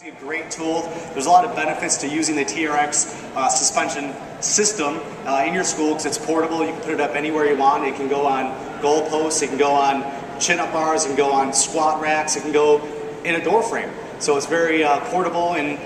A great tool. There's a lot of benefits to using the TRX suspension system in your school because it's portable. You can put it up anywhere you want. It can go on goal posts, it can go on chin-up bars, it can go on squat racks, it can go in a door frame. So it's very portable and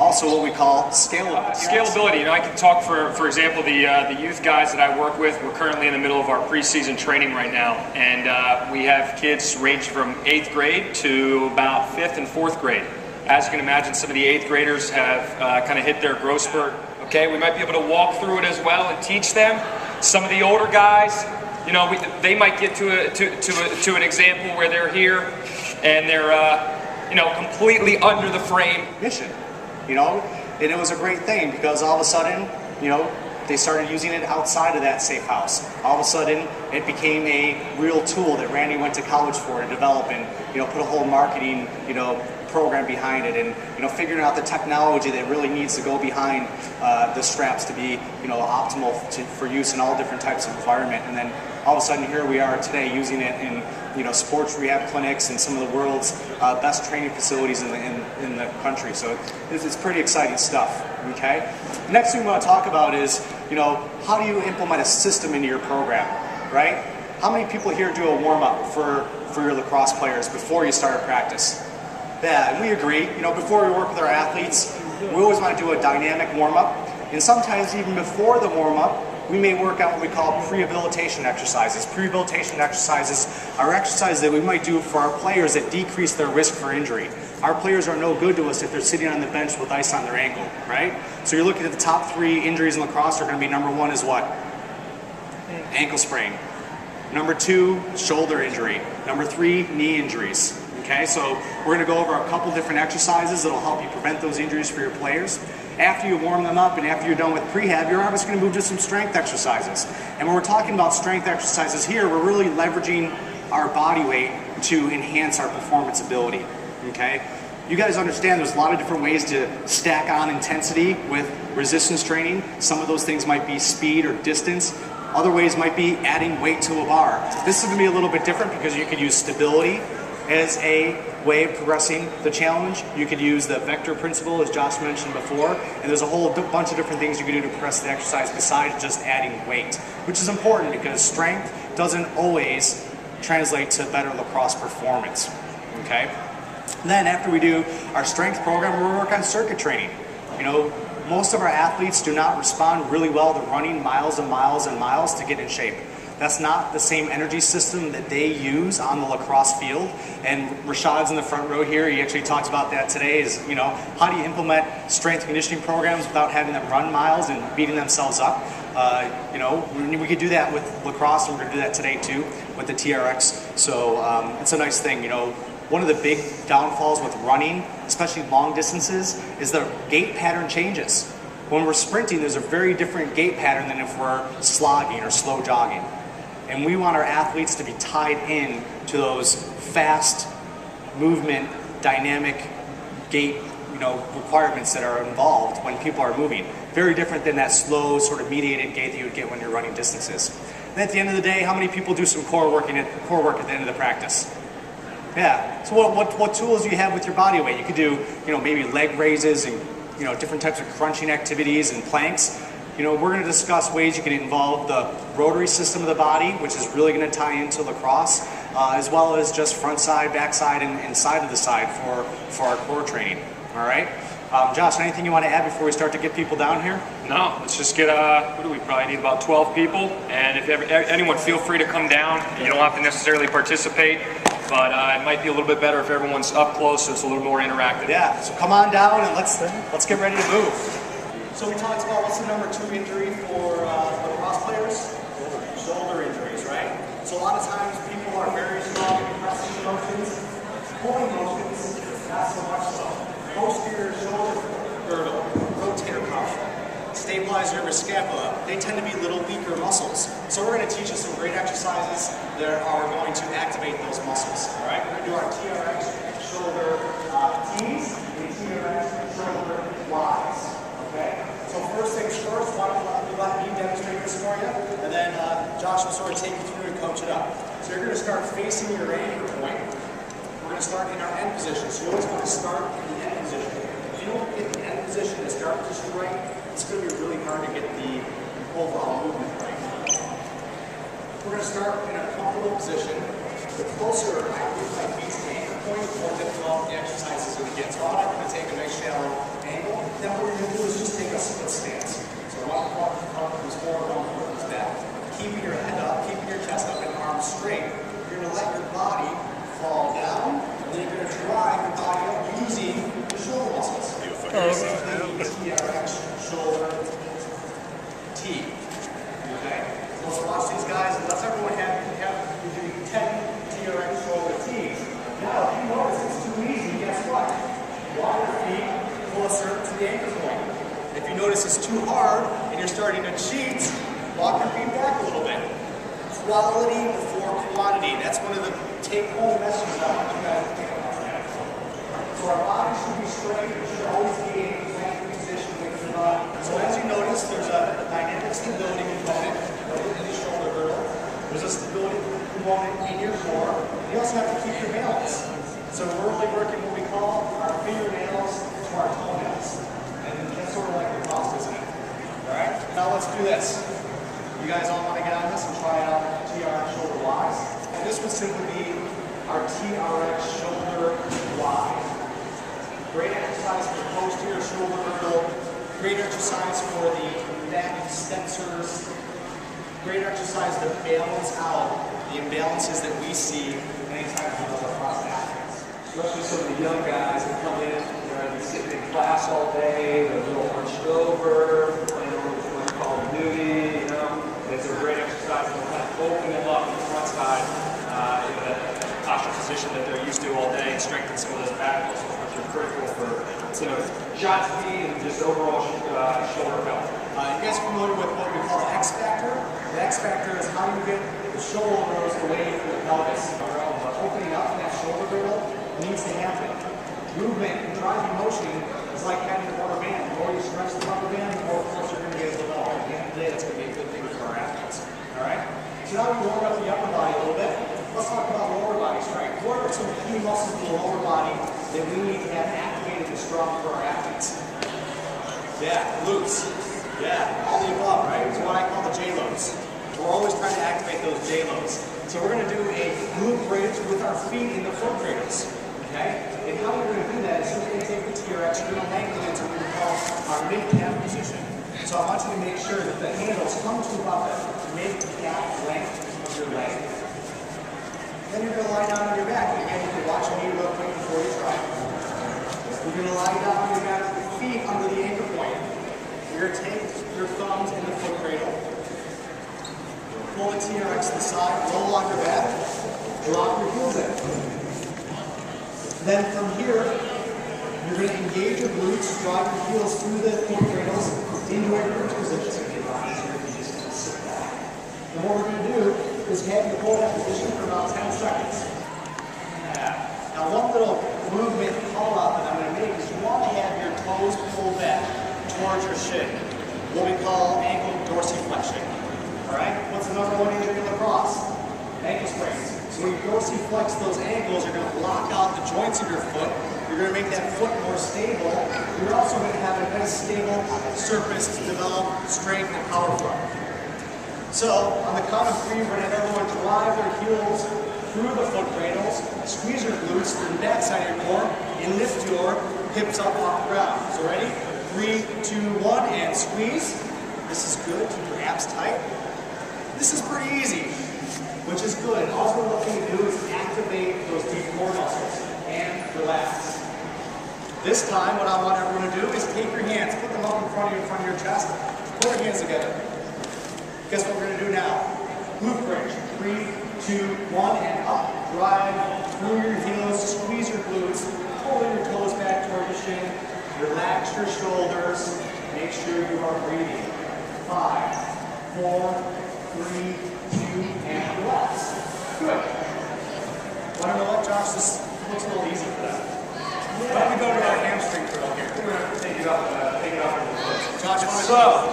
also what we call scalable. Scalability. You know, I can talk for example, the youth guys that I work with. We're currently in the middle of our preseason training right now, and we have kids range from 8th grade to about 5th and 4th grade. As you can imagine, some of the 8th graders have kind of hit their growth spurt. Okay, we might be able to walk through it as well and teach them. Some of the older guys, you know, they might get to an example where they're here and they're you know, completely under the frame. Mission, you know, and it was a great thing because all of a sudden, you know, they started using it outside of that safe house. All of a sudden, it became a real tool that Randy went to college for to develop and, you know, put a whole marketing, you know, program behind it, and, you know, figuring out the technology that really needs to go behind the straps to be, you know, optimal for use in all different types of environment. And then all of a sudden, here we are today using it in, you know, sports rehab clinics and some of the world's best training facilities in the country. So it's pretty exciting stuff. Okay. The next thing we want to talk about is, you know, how do you implement a system into your program, right? How many people here do a warm up for your lacrosse players before you start a practice? Yeah, and we agree. You know, before we work with our athletes, we always want to do a dynamic warm-up. And sometimes even before the warm-up, we may work out what we call prehabilitation exercises. Prehabilitation exercises are exercises that we might do for our players that decrease their risk for injury. Our players are no good to us if they're sitting on the bench with ice on their ankle, right? So you're looking at the top 3 injuries in lacrosse are going to be number 1 is what? Ankle sprain. Number 2, shoulder injury. Number 3, knee injuries. Okay, so we're going to go over a couple different exercises that will help you prevent those injuries for your players. After you warm them up and after you're done with prehab, you're obviously going to move to some strength exercises. And when we're talking about strength exercises here, we're really leveraging our body weight to enhance our performance ability. Okay, you guys understand there's a lot of different ways to stack on intensity with resistance training. Some of those things might be speed or distance. Other ways might be adding weight to a bar. This is going to be a little bit different because you could use stability as a way of progressing the challenge. You could use the vector principle, as Josh mentioned before, and there's a whole bunch of different things you can do to progress the exercise besides just adding weight, which is important because strength doesn't always translate to better lacrosse performance. Okay? Then after we do our strength program, we'll work on circuit training. You know, most of our athletes do not respond really well to running miles and miles and miles to get in shape. That's not the same energy system that they use on the lacrosse field. And Rashad's in the front row here. He actually talks about that today is, you know, how do you implement strength conditioning programs without having them run miles and beating themselves up? You know, we could do that with lacrosse, and we're going to do that today too with the TRX. So it's a nice thing. You know, one of the big downfalls with running, especially long distances, is the gait pattern changes. When we're sprinting, there's a very different gait pattern than if we're slogging or slow jogging. And we want our athletes to be tied in to those fast movement, dynamic gait, you know, requirements that are involved when people are moving. Very different than that slow, sort of mediated gait that you would get when you're running distances. And at the end of the day, how many people do some core work at the end of the practice? Yeah. So what tools do you have with your body weight? You could do, you know, maybe leg raises and, you know, different types of crunching activities and planks. You know, we're going to discuss ways you can involve the rotary system of the body, which is really going to tie into lacrosse, as well as just front side, back side, and side of the side for our core training. All right? Josh, anything you want to add before we start to get people down here? No, let's just get, what do we probably need, about 12 people. And if anyone, feel free to come down. You don't have to necessarily participate, but it might be a little bit better if everyone's up close so it's a little more interactive. Yeah, so come on down and let's get ready to move. So we talked about what's the number 2 injury for lacrosse players? Shoulder injuries, right? So a lot of times people are very strong in pressing motions, pulling motions, not so much so. Posterior shoulder girdle, rotator cuff, stabilizer of scapula, they tend to be little weaker muscles. So we're going to teach you some great exercises that are going to activate those muscles. All right, we're going to do our TRX shoulder T's and TRX shoulder Y's. Okay, so first things first, why don't you let me demonstrate this for you, and then Josh will sort of take you through and coach it up. So you're going to start facing your anchor point. We're going to start in our end position. So you always want to start in the end position. start to strike, it's going to be really hard to get the overall movement right. We're going to start in a comfortable position. The closer I get my feet to the anchor point, the more difficult the exercise is going to get. So I'm not going to take a nice shallow angle. Then what we're going to do is just take a split stance. So one foot comes forward, one foot comes back. Keeping your head up, keeping your chest up and arms straight. You're going to let your body fall down, and then you're going to drive your body up using the shoulder muscles. Basically, TRX shoulder T. Okay? Let's watch these guys, and let's everyone have you do 10 TRX shoulder T's. Now, if you notice it's too easy, guess what? Walk your feet closer to the anchor point. If you notice it's too hard and you're starting to cheat, walk your feet back a little bit. Quality before quantity. That's one of the take-home messages I want you guys to think about that. So our body should be straight. We should always be in a planted position with the body. So as you notice, there's a dynamic stability component in the shoulder girdle. There's a stability component in your core. You also have to keep your balance. So we're really working what we call our fingernails to our toenails. And that's sort of like Lacrosse, isn't it? Alright? Now let's do this. You guys all want to get on this and try out TRX shoulder Ys. And this would simply be our TRX shoulder Y. Great exercise for the posterior shoulder girdle. Great exercise for the back extensors. Great exercise to balance out the imbalances that we see anytime we do Lacrosse athletes. Especially some of the young guys that come in, they're sitting in class all day, they're a little hunched over, playing on what's called nudie, you know. It's a great exercise to kind of open them up on the front side in the posture position that they're used to all day and strengthen some of those back muscles, which are critical for shot speed and just overall shoulder health. You guys are familiar with what we call the X factor? The X factor is how you get the shoulders away from the pelvis. But opening up in that shoulder girdle needs to happen. Movement and driving motion is like having a rubber band. The more you stretch the rubber band, the more closer you're going to get to the ball. At the end of the day, that's going to be a good thing for our athletes. Alright? So now we warm up the upper body a little bit. Let's talk about lower body strength. What are some key muscles in the lower body that we need to have activated and strong for our athletes? Yeah, glutes. Yeah, all the above, right? It's what I call the J-loads. We're always trying to activate those J-loads. So we're going to do a glute bridge with our feet in the foot cradles. Okay? And how we're going to do that is we're going to take the TRX, we're going to lengthen it to what we call our mid-calf position. So I want you to make sure that the handles come to about the mid-calf length of your leg. Then you're going to lie down on your back. And again, you can watch me real quick before you try. You're going to lie down on your back with your feet under the anchor point. You're going to take your thumbs in the foot cradle. Pull the TRX to the side, roll on your back, drop your heels in. Then from here, you're going to engage your glutes, drive your heels through the foot cradles into a bridge position. And what we're going to do is have you hold that position for about 10 seconds. Yeah. Now one little movement call out that I'm going to make is you want to have your toes pulled back towards your shin. What we call ankle dorsiflexion. Alright? What's the number one injury in lacrosse? Ankle sprains. So when you dorsiflex those ankles, you're going to block out the joints of your foot. You're going to make that foot more stable. You're also going to have a nice stable surface to develop strength and power from. So, on the count of 3, we're going to have everyone drive their heels through the foot cradles, squeeze your glutes to the back side of your core, and lift your hips up off the ground. So ready? 3, 2, 1, and squeeze. This is good. Keep your abs tight. This is pretty easy, which is good. All we're looking to do is activate those deep core muscles and relax. This time, what I want everyone to do is take your hands, put them up in front of your chest, put your hands together. Guess what we're going to do now? Glute bridge. 3, 2, 1, and up. Drive through your heels, squeeze your glutes, pull your toes back toward your shin, relax your shoulders, make sure you are breathing. 5, 4, 3, 2, and relax. Good. Want to know what, Josh? This looks a little easy for that. Why don't we go to our hamstring curl here? We're going to take it up a little bit. Josh, so,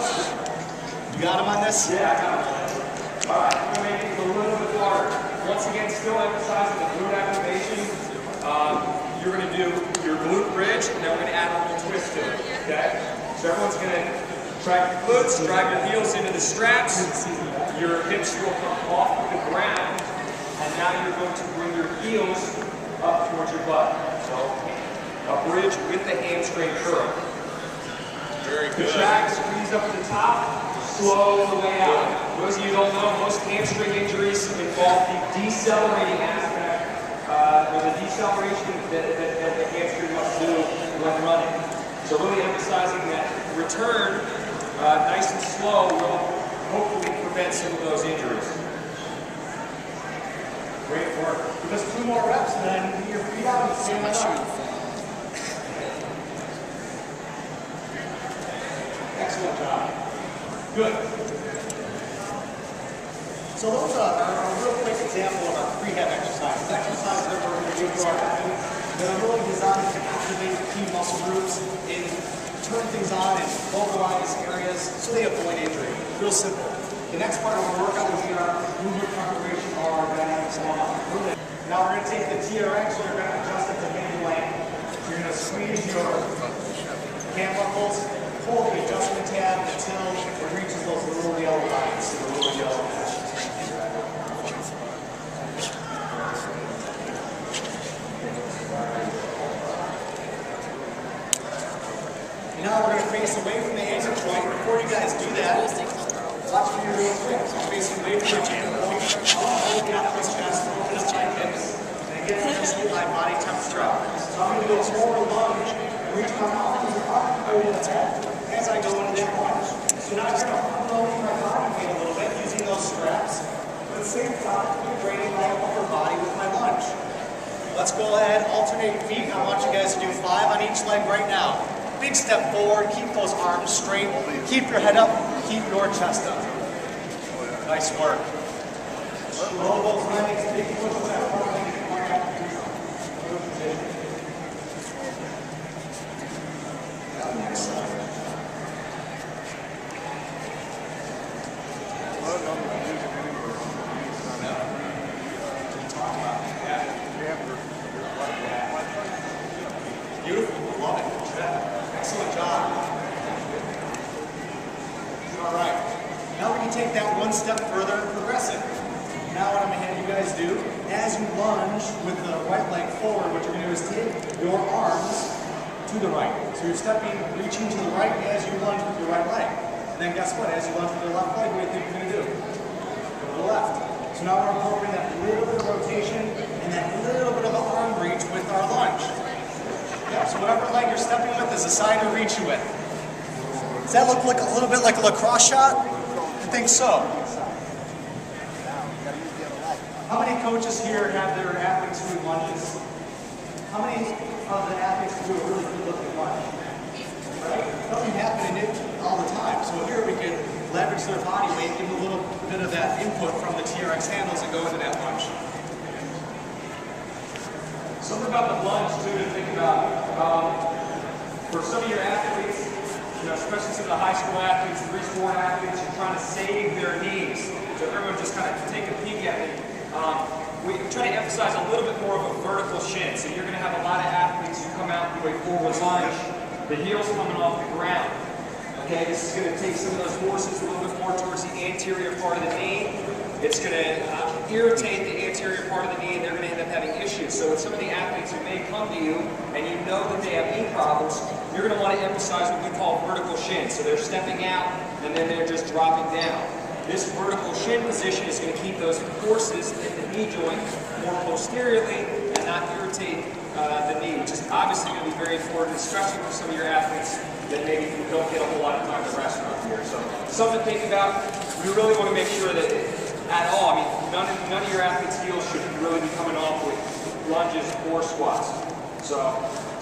you got him on this? Yeah, I got it. All right, I'm going to make it a little bit harder. Once again, still emphasizing the glute activation. You're going to do your glute bridge, and then we're going to add a little twist to it, okay? So So everyone's going to track your glutes, drive your heels into the straps. Your hips will come off the ground, and now you're going to bring your heels up towards your butt. So a bridge with the hamstring curl. Very good. Drag, squeeze up to the top, slow the way out. Those of you who don't know, most hamstring injuries involve the decelerating aspect. There's a deceleration that the hamstring must do when running. So really emphasizing that return, nice and slow, will hopefully prevent some of those injuries. Great work. Just 2 more reps and then get your feet out and stand up. Excellent job. Good. So those are a real quick example of our prehab exercises. Exercises that we're going to do for our athletes that are really designed to activate key muscle groups and turn things on and mobilize areas so they avoid injury. Real simple. The next part of our workout will be our movement preparation or our dynamic squat. Now we're going to take the TRX, we're going to adjust it to mid-length. You're going to squeeze your cam buckles, hold the adjustment tab until it reaches those little yellow lines, the little yellow dashes. And now we're going to face away from the anchor point. Before you guys do that, watch me real quick. So facing away from the anchor point, open up this chest, open up my hips, and again, just hold my body temperature up. So I'm going to go forward lunge, reach my arms up over the head as I go into that lunge. So now I'm going to unload my body weight a little bit using those straps. But at the same time, I'm draining my upper body with my lunge. Let's go ahead, alternate feet. I want you guys to do 5 on each leg right now. Big step forward, keep those arms straight, keep your head up, keep your chest up. Nice work. Roll those legs, big push with that front leg. Excellent. Beautiful, love it. Excellent job. All right, now we can take that one step further and progress it. Now what I'm going to have you guys do, as you lunge with the right leg forward, what you're going to do is take your arms to the right. So you're stepping, reaching to the right as you lunge with your right leg. And then guess what, as you lunge with your left leg, what do you think you're going to do? Go to the left. So now we're incorporating that little bit of rotation and that little bit of an arm reach with our lunge. Yeah, so whatever leg you're stepping with is the side you're reaching with. Does that look like a little bit like a lacrosse shot? I think so. How many coaches here have their athletes do lunges? How many of the athletes do a really good looking lunge? Right? Doesn't happen in it all the time. So here we can leverage their body weight, give them a little bit of that input from the TRX handles and go into that lunge. Something about the lunge too to think about. For some of your athletes, especially some of the high school athletes, the sport athletes, you're trying to save their knees. So everyone just kind of take a peek at me. We try to emphasize a little bit more of a vertical shin. So you're going to have a lot of athletes who come out and do a forward lunge, the heels coming off the ground. Okay, this is going to take some of those forces a little bit more towards the anterior part of the knee. It's going to irritate the anterior part of the knee, and they're going to end up having issues. So with some of the athletes who may come to you and you know that they have knee problems, you're going to want to emphasize what we call vertical shin. So they're stepping out and then they're just dropping down. This vertical shin position is going to keep those forces in the knee joint more posteriorly and not irritate the knee, which is obviously going to be very important, especially for some of your athletes that maybe don't get a whole lot of time to rest around here. So something to think about. We really want to make sure that at all, I mean, none of your athletes' heels should really be coming off with lunges or squats. So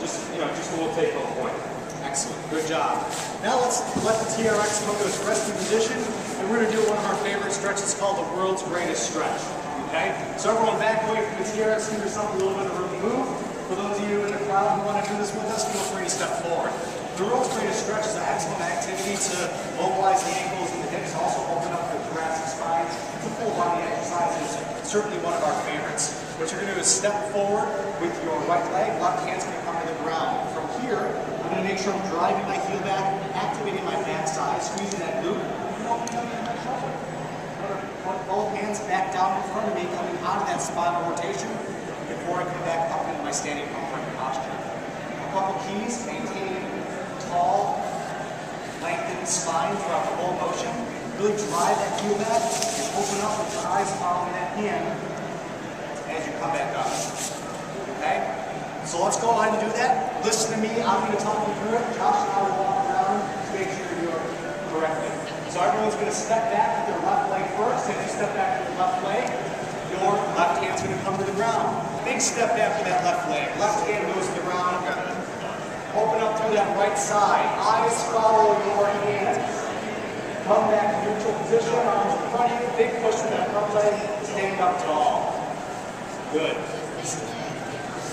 just a little take-home point. Excellent, good job. Now let's let the TRX come to its resting position, and we're going to do one of our favorite stretches called the world's greatest stretch. Okay? So everyone back away from the TRX, give yourself a little bit of room to move. For those of you in the crowd who want to do this with us, feel free to step forward. The world's greatest stretch is an excellent activity to mobilize the ankles and the hips, also open up the thoracic spine. It's a full body exercise, and it's certainly one of our favorites. What you're going to do is step forward with your right leg, left hand's going to come to the ground. From here, you're I'm going to make sure I'm driving my heel back, activating my backside, squeezing that glute. Put both hands back down in front of me, coming out of that spinal rotation before I come back up into my standing upright posture. A couple keys: maintain tall, lengthened spine throughout the whole motion. Really drive that heel back and open up with your eyes following that hand as you come back up. Okay? So let's go ahead and do that. Listen to me. I'm going to talk you through it. Josh and I will walk around to make sure you're doing it correctly. So everyone's going to step back with their left leg first. As you step back with your left leg, your left hand's going to come to the ground. Big step back with that left leg. Left hand goes to the ground. Open up through that right side. Eyes follow your hands. Come back to neutral position. Arms in front of you. Big push with that front leg. Stand up tall. Good.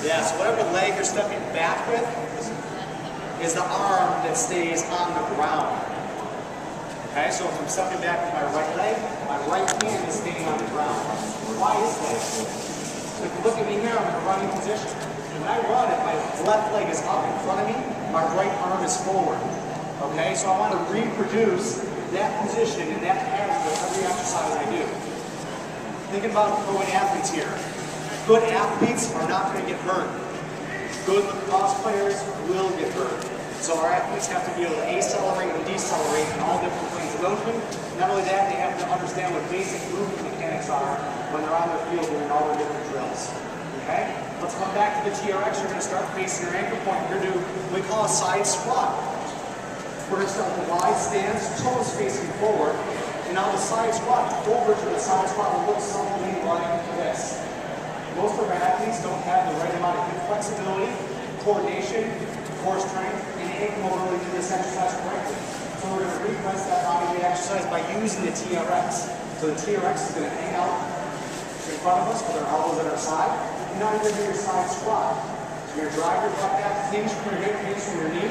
Yeah, so whatever leg you're stepping back with is the arm that stays on the ground. Okay, so if I'm stepping back with my right leg, my right hand is staying on the ground. Why is that? So if you look at me here, I'm in a running position. When I run, if my left leg is up in front of me, my right arm is forward. Okay, so I want to reproduce that position and that pattern with every exercise I do. Thinking about pro athletes here. Good athletes are not going to get hurt. Good lacrosse players will get hurt. So our athletes have to be able to accelerate and decelerate in all different planes of motion. Not only that, they have to understand what basic movement mechanics are when they're on their field doing all their different drills. Okay? Let's come back to the TRX. You're going to start facing your ankle point. You're going to do what we call a side squat. We're going to start with a wide stance, toes facing forward. And now the side squat, over to the side squat will look something like this. Most of our athletes don't have the right amount of hip flexibility, coordination, core strength, and ankle mobility to do this exercise correctly. So we're going to repress that body weight exercise by using the TRX. So the TRX is going to hang out in front of us with our elbows at our side. And now you're going to do your side squat. So you're going to drive your butt back, hinge from your hip, hinge from your knee,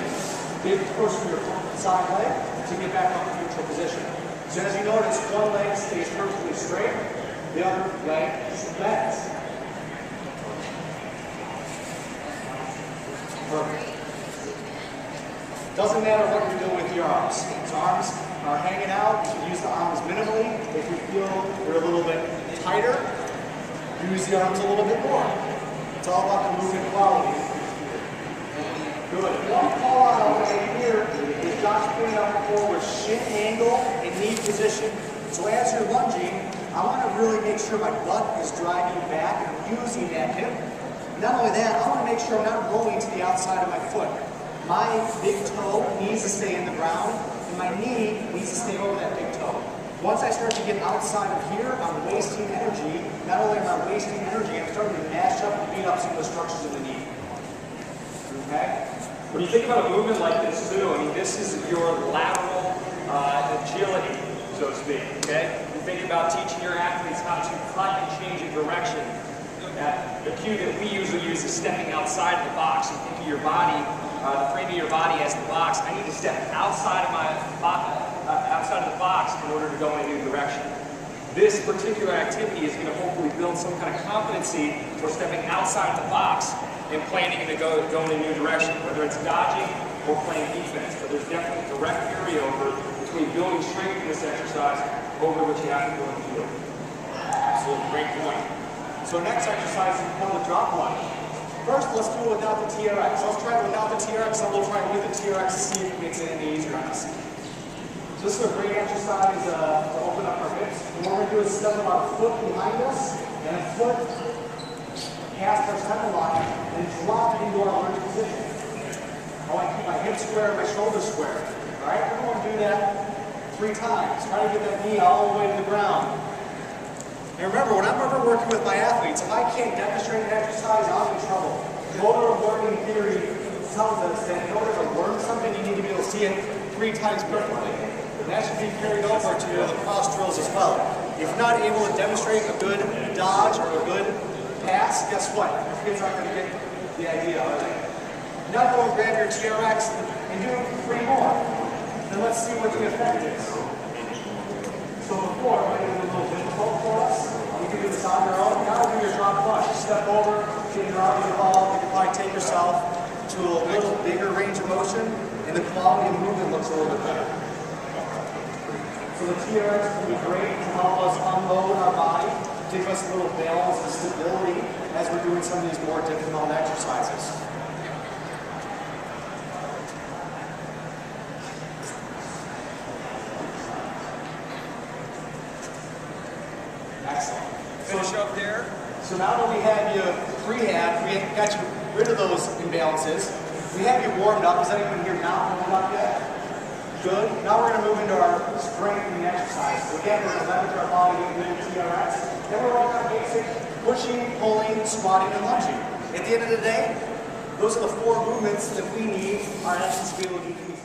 big push from your side leg to get back up to neutral position. So as you notice, one leg stays perfectly straight, the other leg bends. Perfect. Doesn't matter what you're doing with your arms. So arms are hanging out. You can use the arms minimally. If you feel you're a little bit tighter, use the arms a little bit more. It's all about the movement quality. Good. One call out right here is Josh putting up before with shin angle and knee position. So as you're lunging, I want to really make sure my butt is driving back and I'm using that hip. Not only that, I want to make sure I'm not rolling to the outside of my foot. My big toe needs to stay in the ground, and my knee needs to stay over that big toe. Once I start to get outside of here, I'm wasting energy. Not only am I wasting energy, I'm starting to mash up and beat up some of the structures of the knee. Okay? When you think about a movement like this too, I mean, this is your lateral agility, so to speak, okay? You think about teaching your athletes how to cut and change in direction. The cue that we usually use is stepping outside of the box. You think of your body, the frame of your body as the box. I need to step outside of the box in order to go in a new direction. This particular activity is going to hopefully build some kind of competency for stepping outside of the box and planning to go in a new direction, whether it's dodging or playing defense. But there's definitely direct carryover between building strength in this exercise over what you have to do in the field. Absolutely, great point. So next exercise is called the drop lunge. First, let's do it without the TRX. Let's try it without the TRX, and we'll try it with the TRX to see if it makes it any easier on us. So this is a great exercise to open up our hips. And what we're going to do is step about a foot behind us and a foot past our center line and drop into our lunge position. I want to keep my hips square and my shoulders square. All right, we're going to do that 3 times. Try to get that knee all the way to the ground. And remember, when I'm ever working with my athletes, if I can't demonstrate an exercise, I'm in trouble. Motor learning theory tells us that in order to learn something, you need to be able to see it 3 times perfectly. And that should be carried over to the lacrosse drills as well. If you're not able to demonstrate a good dodge or a good pass, guess what? Your kids aren't going to get the idea, are they? Now go and grab your TRX and do 3 more. Then let's see what the effect is. So before, it might have been a little difficult for us. You can do this on your own. Now do your drop lunge. Step over, get your arms involved. You can probably take yourself. to a little bigger range of motion, and the quality of movement looks a little bit better. So the TRX can be great to help us unload our body, give us a little balance and stability as we're doing some of these more difficult exercises. Excellent. Finish up there. So now that we have you prehab, we got you rid of those imbalances, we have you warmed up. Is anyone here not warmed up yet? Good. Now we're going to move into our strengthening exercise. So again, we're going to leverage our body with TRX. Then we're on our basic pushing, pulling, squatting, and lunging. At the end of the day, those are the 4 movements that we need our athletes to be able to do